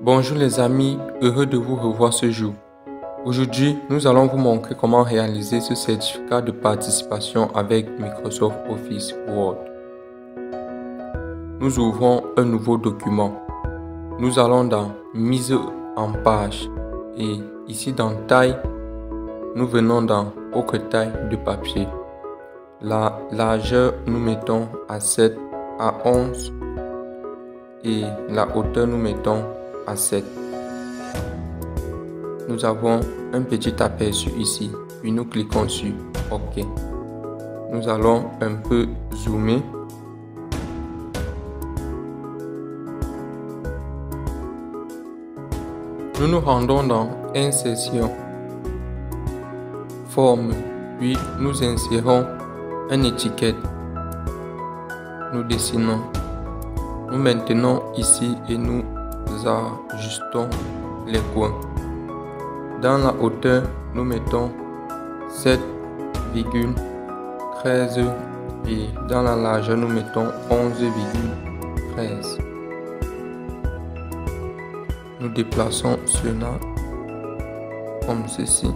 Bonjour les amis, heureux de vous revoir ce jour. Aujourd'hui, nous allons vous montrer comment réaliser ce certificat de participation avec Microsoft Office Word. Nous ouvrons un nouveau document. Nous allons dans Mise en page et ici dans Taille, nous venons dans Autre taille de papier. La largeur, nous mettons à 7 à 11 et la hauteur, nous mettons à 7. Nous avons un petit aperçu ici, puis nous cliquons sur OK. Nous allons un peu zoomer. Nous nous rendons dans Insertion, Forme, puis nous insérons une étiquette. Nous dessinons. Nous maintenons ici et nous ajustons les coins. Dans la hauteur, nous mettons 7,13 et dans la largeur, nous mettons 11,13. Nous déplaçons cela comme ceci.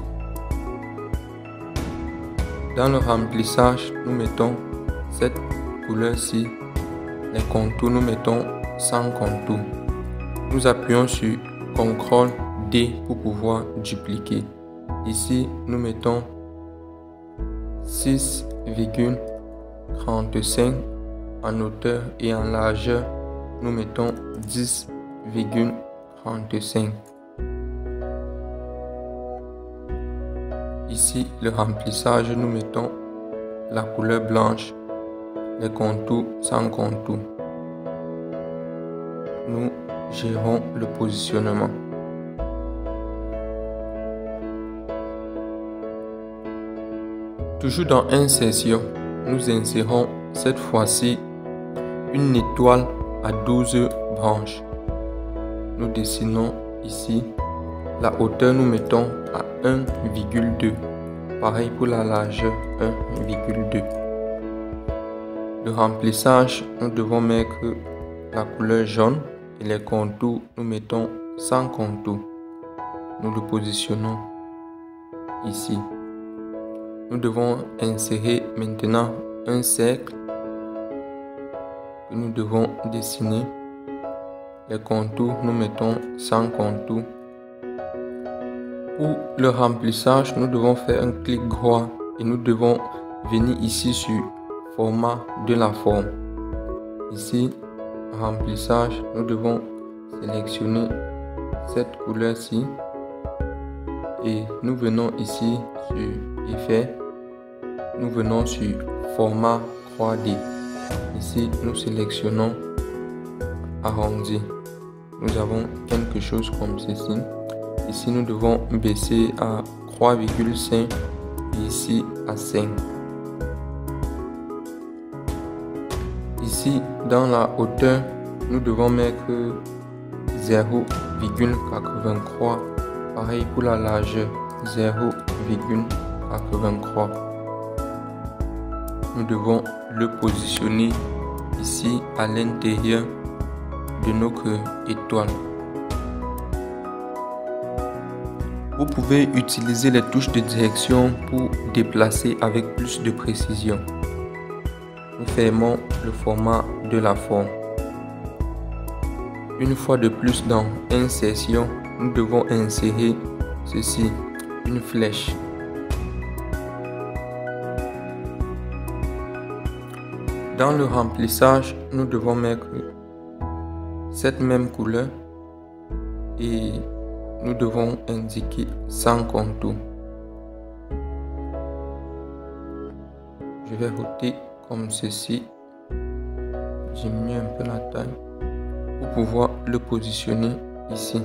Dans le remplissage, nous mettons cette couleur-ci. Les contours, nous mettons sans contour. Nous appuyons sur CTRL D pour pouvoir dupliquer. Ici, nous mettons 6,35 en hauteur et en largeur, nous mettons 10,35. Ici, le remplissage, nous mettons la couleur blanche, les contours sans contour. Nous gérons le positionnement. Toujours dans Insertion, nous insérons cette fois-ci une étoile à 12 branches. Nous dessinons ici. La hauteur, nous mettons à 1,2. Pareil pour la largeur, 1,2. Le remplissage, nous devons mettre la couleur jaune et les contours, nous mettons sans contour. Nous le positionnons ici. Nous devons insérer maintenant un cercle que nous devons dessiner. Les contours, nous mettons sans contour. Pour le remplissage, nous devons faire un clic droit et nous devons venir ici sur Format de la forme. Ici, remplissage, nous devons sélectionner cette couleur-ci et nous venons ici sur Effet. Nous venons sur Format 3D. Ici, nous sélectionnons Arrondi. Nous avons quelque chose comme ceci. Ici, nous devons baisser à 3,5 et ici à 5. Ici, dans la hauteur, nous devons mettre 0,83. Pareil pour la largeur, 0,83. Nous devons le positionner ici à l'intérieur de notre étoile. Vous pouvez utiliser les touches de direction pour déplacer avec plus de précision. Nous fermons le format de la forme. Une fois de plus dans Insertion, nous devons insérer ceci, une flèche. Dans le remplissage, nous devons mettre cette même couleur et nous devons indiquer sans contour. Je vais router comme ceci, diminuer un peu la taille pour pouvoir le positionner ici.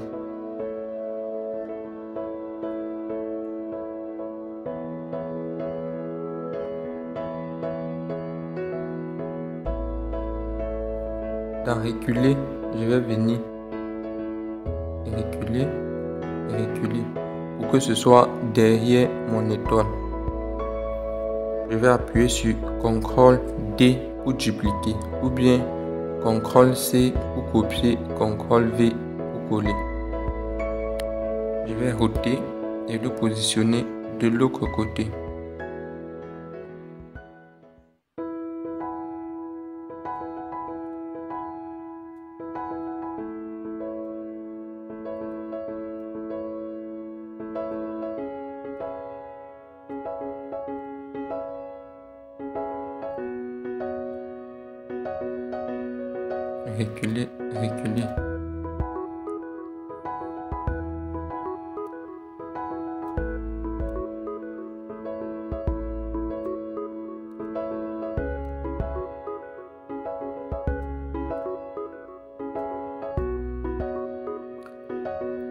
Dans reculer, je vais venir reculer pour que ce soit derrière mon étoile. je vais appuyer sur CTRL-D pour dupliquer ou bien CTRL-C pour copier, CTRL-V pour coller. Je vais ôter et le positionner de l'autre côté. Reculer, reculer.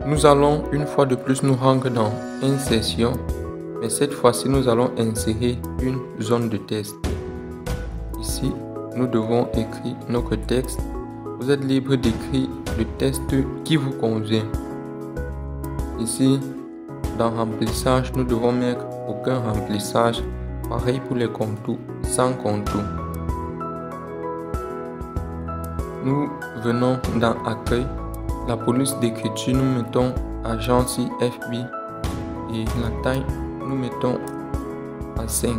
Nous allons une fois de plus nous rendre dans Insertion, mais cette fois-ci nous allons insérer une zone de test. Ici, nous devons écrire notre texte. Vous êtes libre d'écrire le test qui vous convient. Ici, dans remplissage, nous devons mettre aucun remplissage. Pareil pour les contours, sans contour. Nous venons dans Accueil. La police d'écriture, nous mettons Agence FB et la taille, nous mettons à 5.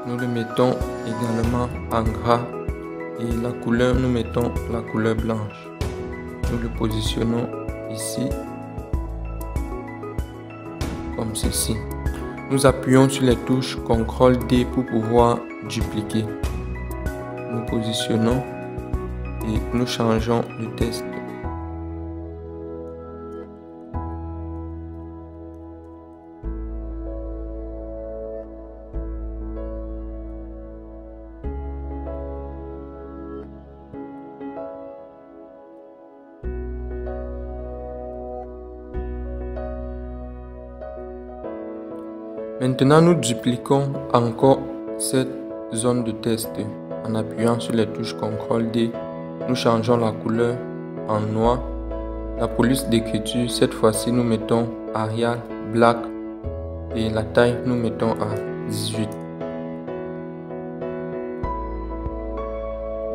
Nous le mettons également en gras et la couleur, nous mettons la couleur blanche. Nous le positionnons ici comme ceci. Nous appuyons sur les touches CTRL-D pour pouvoir dupliquer. Nous positionnons et nous changeons le texte. Maintenant, nous dupliquons encore cette zone de test. En appuyant sur les touches CTRL-D, nous changeons la couleur en noir. La police d'écriture, cette fois-ci, nous mettons Arial Black et la taille, nous mettons à 18.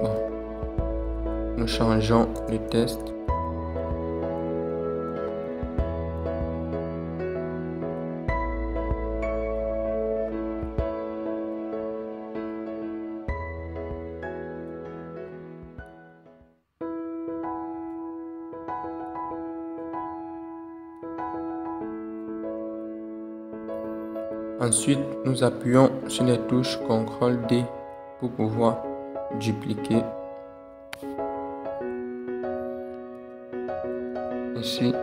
Bon. Nous changeons le test. Ensuite, nous appuyons sur les touches CTRL-D pour pouvoir dupliquer. Ici.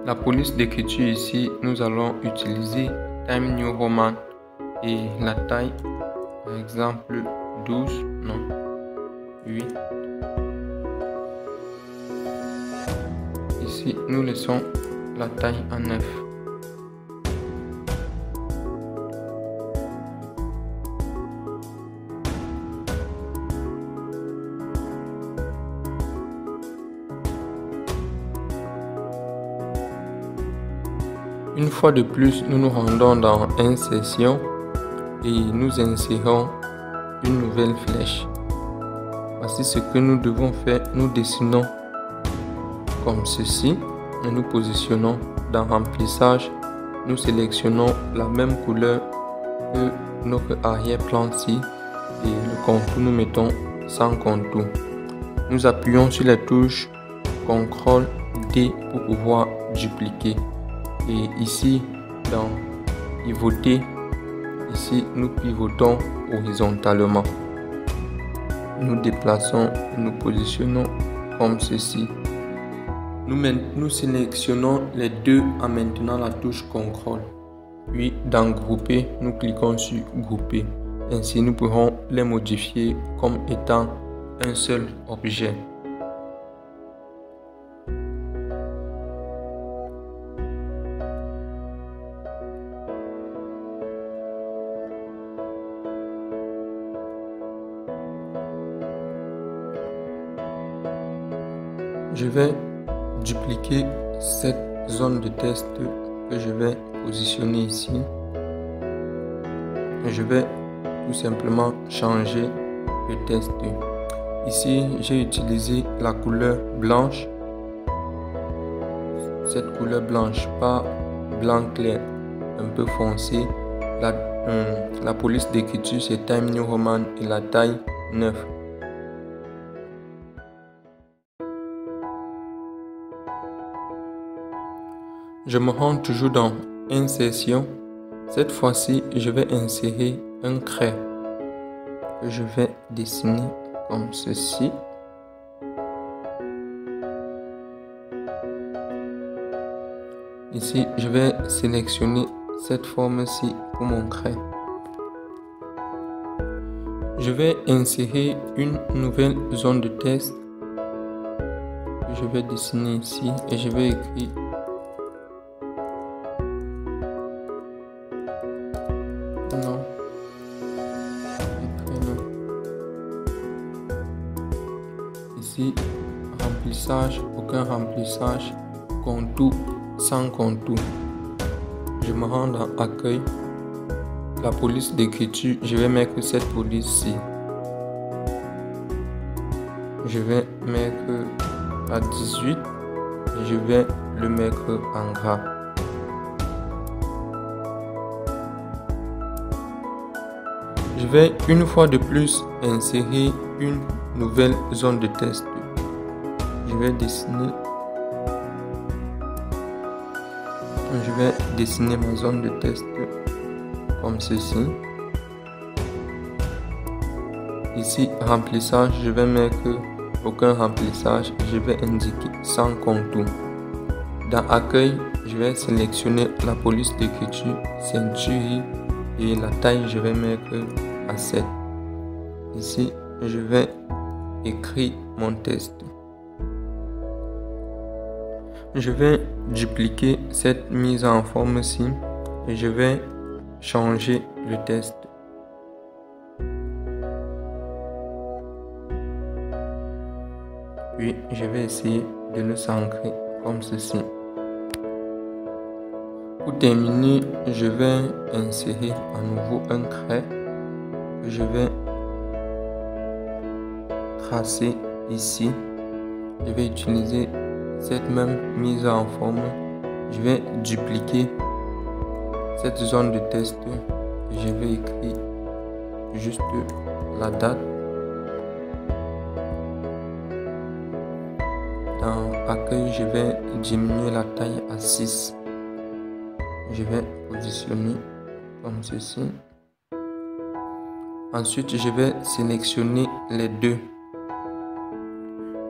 La police d'écriture ici, nous allons utiliser Time New Roman et la taille, par exemple 12, non, 8. Ici, nous laissons la taille en 9. Une fois de plus, nous nous rendons dans Insertion et nous insérons une nouvelle flèche. Voici ce que nous devons faire. Nous dessinons comme ceci et nous positionnons dans Remplissage. Nous sélectionnons la même couleur que notre arrière-plan-ci et le contour nous mettons sans contour. Nous appuyons sur les touches CTRL-D pour pouvoir dupliquer. Et ici, dans Pivoter, ici nous pivotons horizontalement. Nous déplaçons, nous positionnons comme ceci. Nous sélectionnons les deux en maintenant la touche CTRL. Puis dans Grouper, nous cliquons sur Grouper. Ainsi, nous pourrons les modifier comme étant un seul objet. Je vais dupliquer cette zone de test que je vais positionner ici. Je vais tout simplement changer le test. Ici, j'ai utilisé la couleur blanche. Cette couleur blanche, pas blanc clair, un peu foncé. La police d'écriture, c'est Times New Roman et la taille 9. Je me rends toujours dans Insertion. Cette fois-ci, je vais insérer un trait que je vais dessiner comme ceci. Ici, je vais sélectionner cette forme-ci pour mon trait. Je vais insérer une nouvelle zone de test que je vais dessiner ici et je vais écrire nom et prénom. Ici, remplissage, aucun remplissage, contour sans contour. Je me rends dans accueil, la police d'écriture, je vais mettre cette police-ci. Je vais mettre à 18 et je vais le mettre en gras. Je vais une fois de plus insérer une nouvelle zone de test. Je vais dessiner ma zone de test comme ceci. Ici, remplissage, je vais mettre aucun remplissage. Je vais indiquer sans contour. Dans accueil, je vais sélectionner la police d'écriture, ceinture et la taille, je vais mettre à 7. Ici, je vais écrire mon test. Je vais dupliquer cette mise en forme-ci et je vais changer le test. Puis, je vais essayer de le centrer comme ceci. Pour terminer, je vais insérer à nouveau un trait que je vais tracer ici. Je vais utiliser cette même mise en forme. Je vais dupliquer cette zone de test et je vais écrire juste la date. Dans accueil, je vais diminuer la taille à 6. Je vais positionner comme ceci. Ensuite, je vais sélectionner les deux.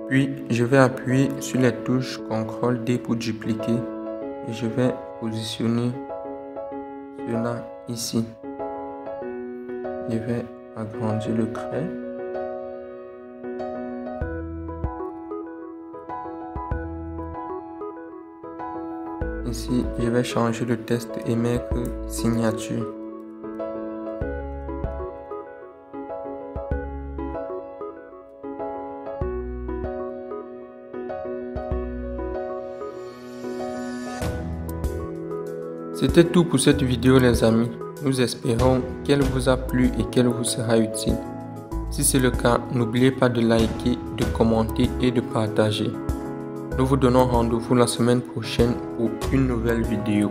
Puis, je vais appuyer sur les touches CTRL-D pour dupliquer. Et je vais positionner cela ici. Je vais agrandir le trait. Ici, je vais changer le test et mettre signature. C'était tout pour cette vidéo les amis. Nous espérons qu'elle vous a plu et qu'elle vous sera utile. Si c'est le cas, n'oubliez pas de liker, de commenter et de partager. Nous vous donnons rendez-vous la semaine prochaine pour une nouvelle vidéo.